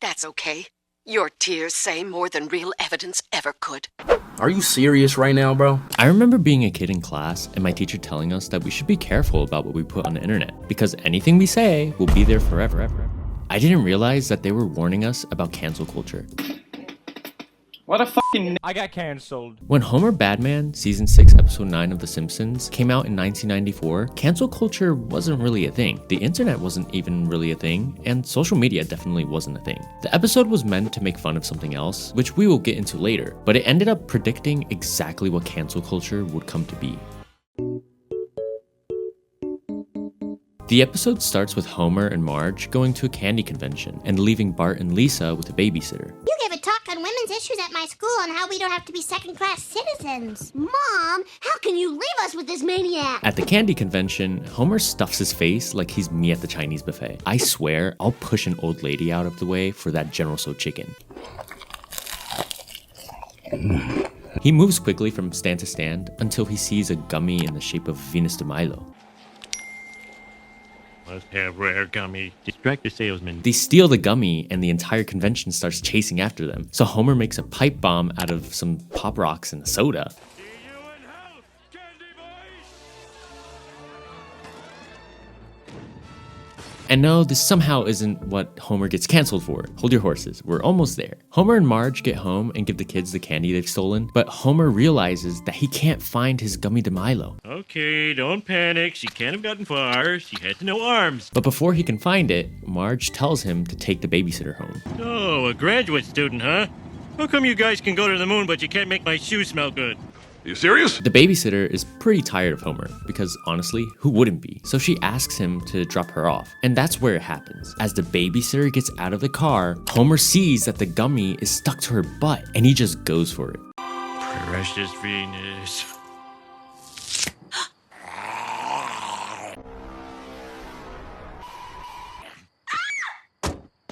That's okay. Your tears say more than real evidence ever could. Are you serious right now, bro? I remember being a kid in class and my teacher telling us that we should be careful about what we put on the internet because anything we say will be there forever. I didn't realize that they were warning us about cancel culture. What a fucking I got cancelled. When Homer Badman, Season 6, Episode 9 of The Simpsons came out in 1994, cancel culture wasn't really a thing. The internet wasn't even really a thing, and social media definitely wasn't a thing. The episode was meant to make fun of something else, which we will get into later, but it ended up predicting exactly what cancel culture would come to be. The episode starts with Homer and Marge going to a candy convention and leaving Bart and Lisa with a babysitter. You gave a talk on women's issues at my school and how we don't have to be second-class citizens. Mom, how can you leave us with this maniac? At the candy convention, Homer stuffs his face like he's me at the Chinese buffet. I swear, I'll push an old lady out of the way for that General Tso chicken. He moves quickly from stand to stand until he sees a gummy in the shape of Venus de Milo. Must have rare gummy. Distract the salesman. They steal the gummy and the entire convention starts chasing after them. So Homer makes a pipe bomb out of some Pop Rocks and a soda. See you in hell, candy boys! And no, this somehow isn't what Homer gets canceled for. Hold your horses, we're almost there. Homer and Marge get home and give the kids the candy they've stolen, but Homer realizes that he can't find his gummy de Milo. Okay, don't panic. She can't have gotten far. She had no arms. But before he can find it, Marge tells him to take the babysitter home. Oh, a graduate student, huh? How come you guys can go to the moon, but you can't make my shoes smell good? You serious? The babysitter is pretty tired of Homer, because honestly, who wouldn't be? So she asks him to drop her off. And that's where it happens. As the babysitter gets out of the car, Homer sees that the gummy is stuck to her butt, and he just goes for it. Precious Venus.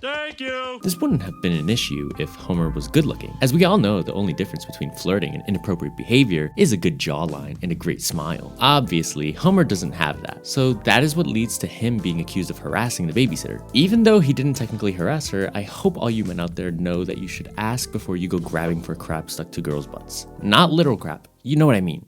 Thank you! This wouldn't have been an issue if Homer was good looking. As we all know, the only difference between flirting and inappropriate behavior is a good jawline and a great smile. Obviously, Homer doesn't have that, so that is what leads to him being accused of harassing the babysitter. Even though he didn't technically harass her, I hope all you men out there know that you should ask before you go grabbing for crap stuck to girls' butts. Not literal crap, you know what I mean.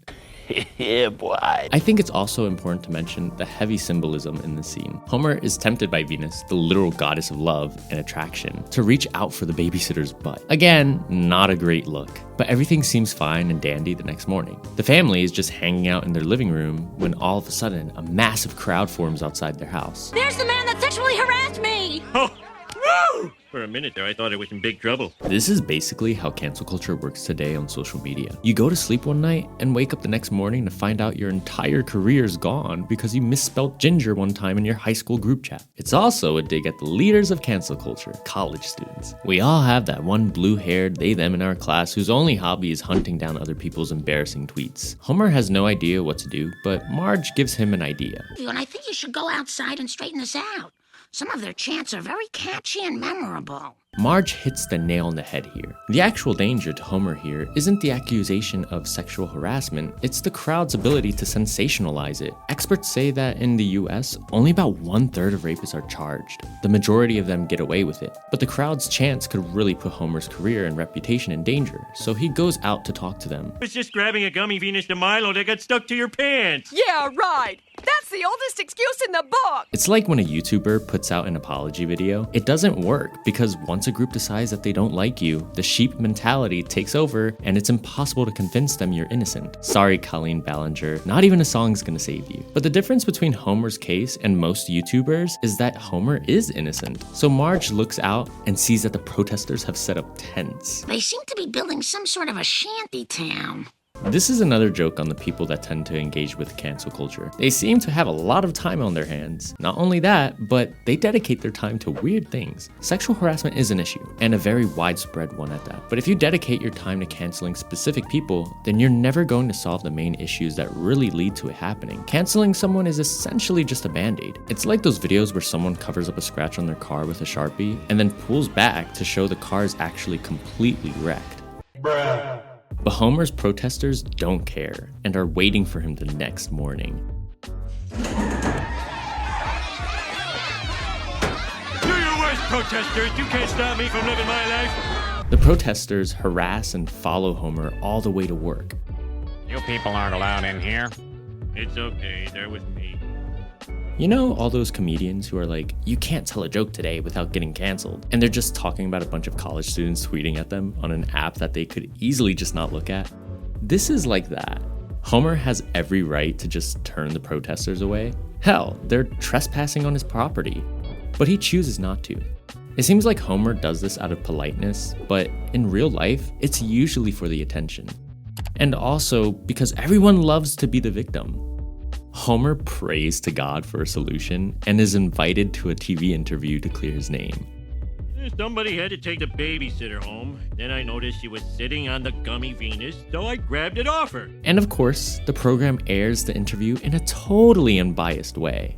Yeah, boy. I think it's also important to mention the heavy symbolism in the scene. Homer is tempted by Venus, the literal goddess of love and attraction, to reach out for the babysitter's butt. Again, not a great look, but everything seems fine and dandy the next morning. The family is just hanging out in their living room when all of a sudden, a massive crowd forms outside their house. There's the man that sexually harassed me! Oh, woo! For a minute there, I thought I was in big trouble. This is basically how cancel culture works today on social media. You go to sleep one night and wake up the next morning to find out your entire career's gone because you misspelled ginger one time in your high school group chat. It's also a dig at the leaders of cancel culture, college students. We all have that one blue-haired they-them in our class whose only hobby is hunting down other people's embarrassing tweets. Homer has no idea what to do, but Marge gives him an idea. And I think you should go outside and straighten this out. Some of their chants are very catchy and memorable. Marge hits the nail on the head here. The actual danger to Homer here isn't the accusation of sexual harassment, it's the crowd's ability to sensationalize it. Experts say that in the US, only about 1/3 of rapists are charged. The majority of them get away with it. But the crowd's chants could really put Homer's career and reputation in danger, so he goes out to talk to them. It's just grabbing a gummy Venus de Milo that got stuck to your pants. Yeah, right. That's the oldest excuse in the book. It's like when a YouTuber puts out an apology video. It doesn't work because once a group decides that they don't like you, the sheep mentality takes over and it's impossible to convince them you're innocent. Sorry, Colleen Ballinger, not even a song's gonna save you. But the difference between Homer's case and most YouTubers is that Homer is innocent. So Marge looks out and sees that the protesters have set up tents. They seem to be building some sort of a shanty town. This is another joke on the people that tend to engage with cancel culture. They seem to have a lot of time on their hands. Not only that, but they dedicate their time to weird things. Sexual harassment is an issue, and a very widespread one at that. But if you dedicate your time to canceling specific people, then you're never going to solve the main issues that really lead to it happening. Canceling someone is essentially just a band-aid. It's like those videos where someone covers up a scratch on their car with a Sharpie, and then pulls back to show the car is actually completely wrecked. Bruh. But Homer's protesters don't care and are waiting for him the next morning. Do your worst, protesters. You can't stop me from living my life. The protesters harass and follow Homer all the way to work. You people aren't allowed in here. It's okay. They're with me. You know all those comedians who are like, you can't tell a joke today without getting canceled, and they're just talking about a bunch of college students tweeting at them on an app that they could easily just not look at? This is like that. Homer has every right to just turn the protesters away. Hell, they're trespassing on his property. But he chooses not to. It seems like Homer does this out of politeness, but in real life, it's usually for the attention. And also because everyone loves to be the victim. Homer prays to God for a solution and is invited to a TV interview to clear his name. Somebody had to take the babysitter home. Then I noticed she was sitting on the gummy Venus, so I grabbed it off her. And of course, the program airs the interview in a totally unbiased way.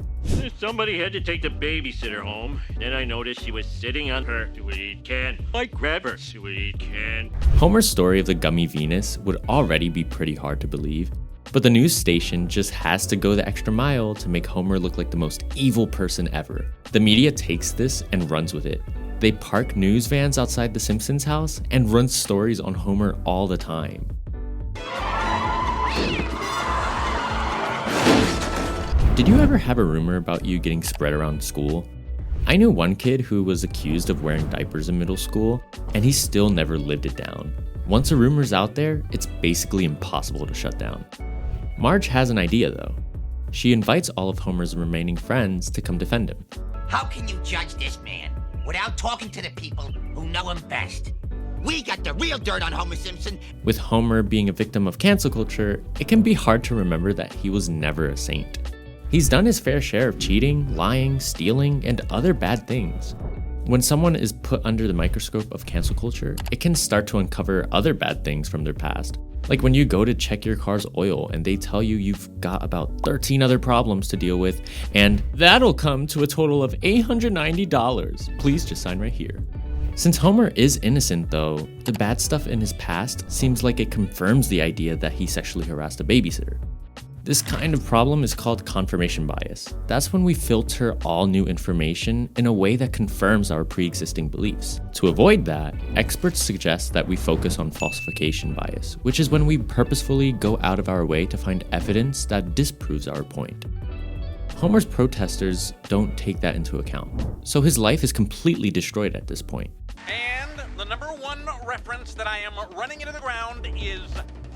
Somebody had to take the babysitter home. Then I noticed she was sitting on her sweet can. I grabbed her sweet can. Homer's story of the gummy Venus would already be pretty hard to believe, but the news station just has to go the extra mile to make Homer look like the most evil person ever. The media takes this and runs with it. They park news vans outside the Simpsons house and run stories on Homer all the time. Did you ever have a rumor about you getting spread around school? I knew one kid who was accused of wearing diapers in middle school, and he still never lived it down. Once a rumor's out there, it's basically impossible to shut down. Marge has an idea though. She invites all of Homer's remaining friends to come defend him. How can you judge this man without talking to the people who know him best? We got the real dirt on Homer Simpson. With Homer being a victim of cancel culture, it can be hard to remember that he was never a saint. He's done his fair share of cheating, lying, stealing, and other bad things. When someone is put under the microscope of cancel culture, it can start to uncover other bad things from their past. Like when you go to check your car's oil and they tell you you've got about 13 other problems to deal with, and that'll come to a total of $890. Please just sign right here. Since Homer is innocent though, the bad stuff in his past seems like it confirms the idea that he sexually harassed a babysitter. This kind of problem is called confirmation bias. That's when we filter all new information in a way that confirms our pre-existing beliefs. To avoid that, experts suggest that we focus on falsification bias, which is when we purposefully go out of our way to find evidence that disproves our point. Homer's protesters don't take that into account, so his life is completely destroyed at this point. And the number one reference that I am running into the ground is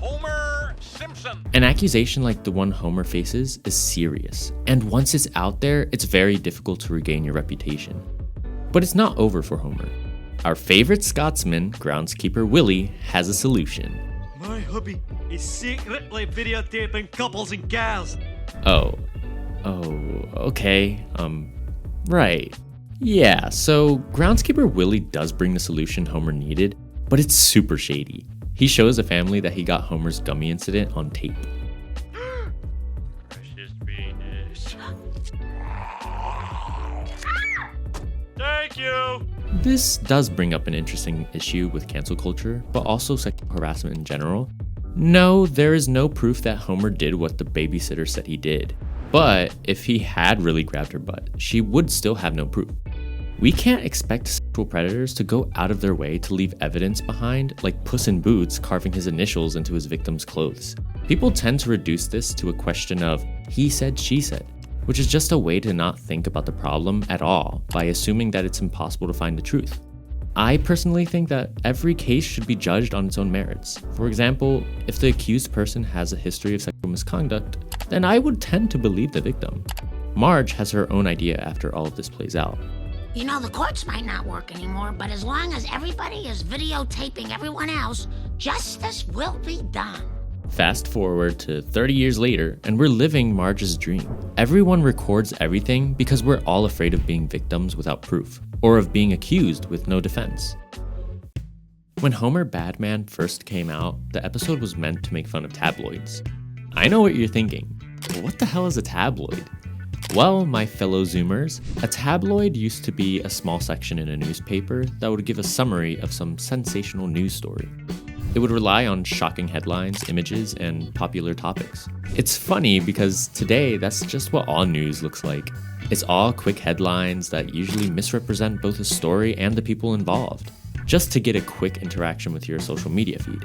Homer Simpson. An accusation like the one Homer faces is serious, and once it's out there, it's very difficult to regain your reputation. But it's not over for Homer. Our favorite Scotsman, groundskeeper Willie, has a solution. My hubby is secretly videotaping couples and gals. Oh, okay, right. Yeah, so groundskeeper Willie does bring the solution Homer needed, but it's super shady. He shows the family that he got Homer's gummy incident on tape. Precious Venus. Thank you. This does bring up an interesting issue with cancel culture, but also sexual harassment in general. No, there is no proof that Homer did what the babysitter said he did. But if he had really grabbed her butt, she would still have no proof. We can't expect sexual predators to go out of their way to leave evidence behind, like Puss in Boots carving his initials into his victim's clothes. People tend to reduce this to a question of he said, she said, which is just a way to not think about the problem at all by assuming that it's impossible to find the truth. I personally think that every case should be judged on its own merits. For example, if the accused person has a history of sexual misconduct, then I would tend to believe the victim. Marge has her own idea after all of this plays out. You know, the courts might not work anymore, but as long as everybody is videotaping everyone else, justice will be done. Fast forward to 30 years later, and we're living Marge's dream. Everyone records everything because we're all afraid of being victims without proof, or of being accused with no defense. When Homer Badman first came out, the episode was meant to make fun of tabloids. I know what you're thinking. What the hell is a tabloid? Well, my fellow Zoomers, a tabloid used to be a small section in a newspaper that would give a summary of some sensational news story. It would rely on shocking headlines, images, and popular topics. It's funny because today that's just what all news looks like. It's all quick headlines that usually misrepresent both the story and the people involved, just to get a quick interaction with your social media feed.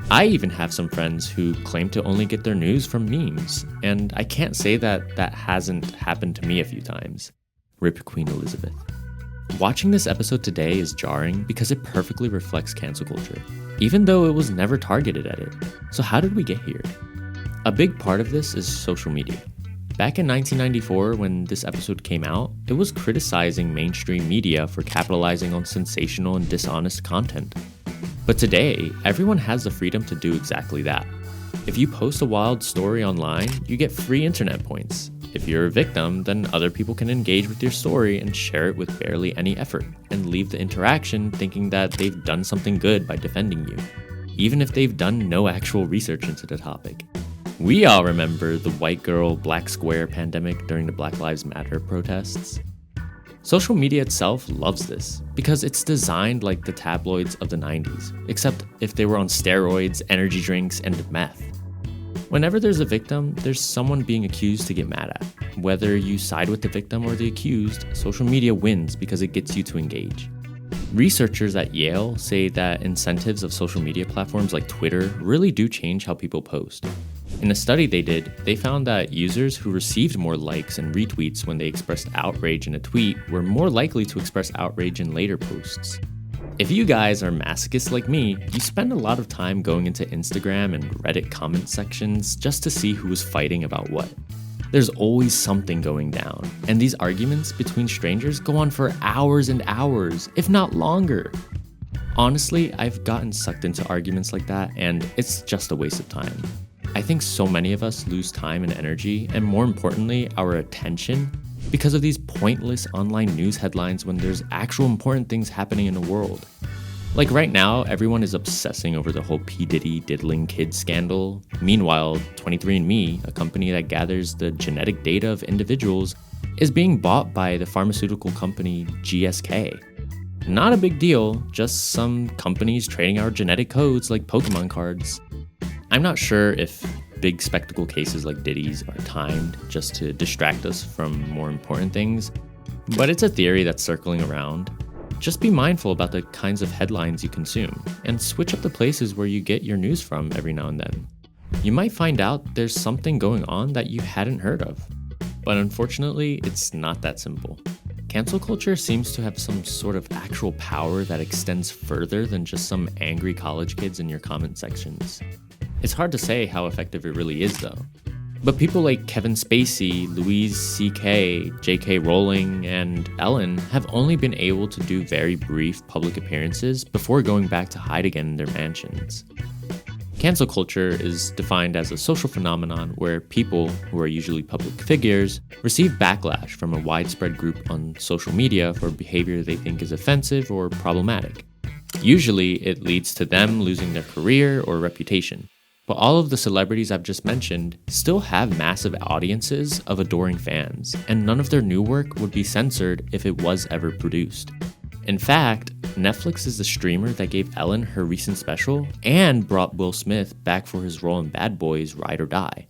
I even have some friends who claim to only get their news from memes, and I can't say that that hasn't happened to me a few times. Rip Queen Elizabeth. Watching this episode today is jarring because it perfectly reflects cancel culture, even though it was never targeted at it. So how did we get here? A big part of this is social media. Back in 1994, when this episode came out, it was criticizing mainstream media for capitalizing on sensational and dishonest content. But today, everyone has the freedom to do exactly that. If you post a wild story online, you get free internet points. If you're a victim, then other people can engage with your story and share it with barely any effort, and leave the interaction thinking that they've done something good by defending you, even if they've done no actual research into the topic. We all remember the white girl, black square pandemic during the Black Lives Matter protests. Social media itself loves this because it's designed like the tabloids of the 90s, except if they were on steroids, energy drinks, and meth. Whenever there's a victim, there's someone being accused to get mad at. Whether you side with the victim or the accused, social media wins because it gets you to engage. Researchers at Yale say that incentives of social media platforms like Twitter really do change how people post. In a study they did, they found that users who received more likes and retweets when they expressed outrage in a tweet were more likely to express outrage in later posts. If you guys are masochists like me, you spend a lot of time going into Instagram and Reddit comment sections just to see who is fighting about what. There's always something going down, and these arguments between strangers go on for hours and hours, if not longer. Honestly, I've gotten sucked into arguments like that, and it's just a waste of time. I think so many of us lose time and energy, and more importantly, our attention, because of these pointless online news headlines when there's actual important things happening in the world. Like right now, everyone is obsessing over the whole P. Diddy diddling kids scandal. Meanwhile, 23andMe, a company that gathers the genetic data of individuals, is being bought by the pharmaceutical company GSK. Not a big deal, just some companies trading our genetic codes like Pokemon cards. I'm not sure if big spectacle cases like Diddy's are timed just to distract us from more important things, but it's a theory that's circling around. Just be mindful about the kinds of headlines you consume, and switch up the places where you get your news from every now and then. You might find out there's something going on that you hadn't heard of. But unfortunately, it's not that simple. Cancel culture seems to have some sort of actual power that extends further than just some angry college kids in your comment sections. It's hard to say how effective it really is though. But people like Kevin Spacey, Louis C.K., J.K. Rowling, and Ellen have only been able to do very brief public appearances before going back to hide again in their mansions. Cancel culture is defined as a social phenomenon where people, who are usually public figures, receive backlash from a widespread group on social media for behavior they think is offensive or problematic. Usually, it leads to them losing their career or reputation. But all of the celebrities I've just mentioned still have massive audiences of adoring fans, and none of their new work would be censored if it was ever produced. In fact, Netflix is the streamer that gave Ellen her recent special and brought Will Smith back for his role in Bad Boys Ride or Die.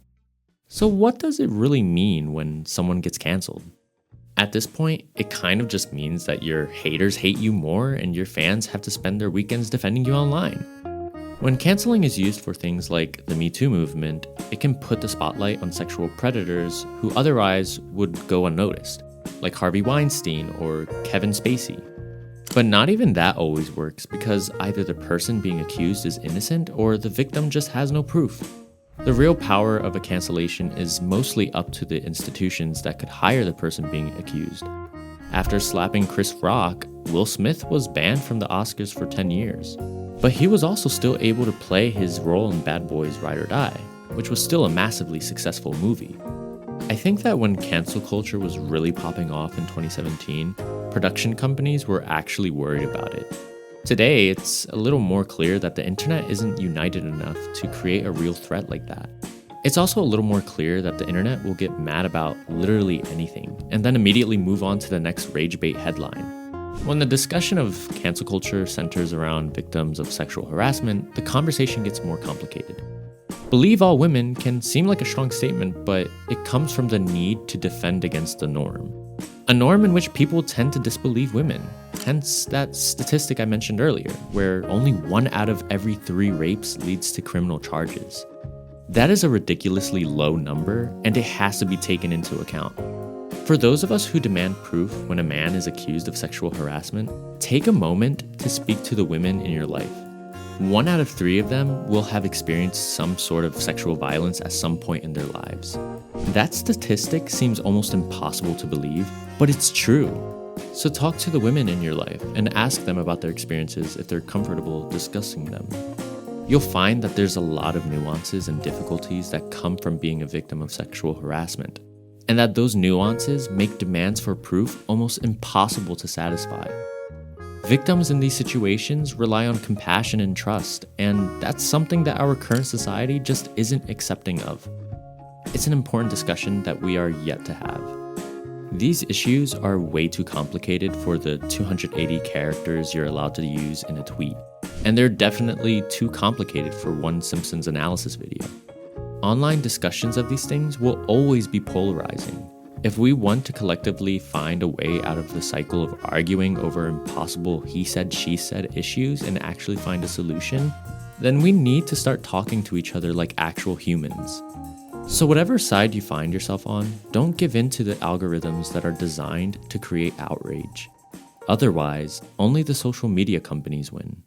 So what does it really mean when someone gets canceled? At this point, it kind of just means that your haters hate you more and your fans have to spend their weekends defending you online. When canceling is used for things like the Me Too movement, it can put the spotlight on sexual predators who otherwise would go unnoticed, like Harvey Weinstein or Kevin Spacey. But not even that always works because either the person being accused is innocent or the victim just has no proof. The real power of a cancellation is mostly up to the institutions that could hire the person being accused. After slapping Chris Rock, Will Smith was banned from the Oscars for 10 years. But he was also still able to play his role in Bad Boys Ride or Die, which was still a massively successful movie. I think that when cancel culture was really popping off in 2017, production companies were actually worried about it. Today, it's a little more clear that the internet isn't united enough to create a real threat like that. It's also a little more clear that the internet will get mad about literally anything, and then immediately move on to the next rage bait headline. When the discussion of cancel culture centers around victims of sexual harassment, the conversation gets more complicated. Believe all women can seem like a strong statement, but it comes from the need to defend against the norm. A norm in which people tend to disbelieve women. Hence that statistic I mentioned earlier, where only 1 out of every 3 rapes leads to criminal charges. That is a ridiculously low number, and it has to be taken into account. For those of us who demand proof when a man is accused of sexual harassment, take a moment to speak to the women in your life. 1 out of 3 of them will have experienced some sort of sexual violence at some point in their lives. That statistic seems almost impossible to believe, but it's true. So talk to the women in your life and ask them about their experiences if they're comfortable discussing them. You'll find that there's a lot of nuances and difficulties that come from being a victim of sexual harassment, and that those nuances make demands for proof almost impossible to satisfy. Victims in these situations rely on compassion and trust, and that's something that our current society just isn't accepting of. It's an important discussion that we are yet to have. These issues are way too complicated for the 280 characters you're allowed to use in a tweet, and they're definitely too complicated for one Simpsons analysis video. Online discussions of these things will always be polarizing. If we want to collectively find a way out of the cycle of arguing over impossible he said, she said issues and actually find a solution, then we need to start talking to each other like actual humans. So whatever side you find yourself on, don't give in to the algorithms that are designed to create outrage. Otherwise, only the social media companies win.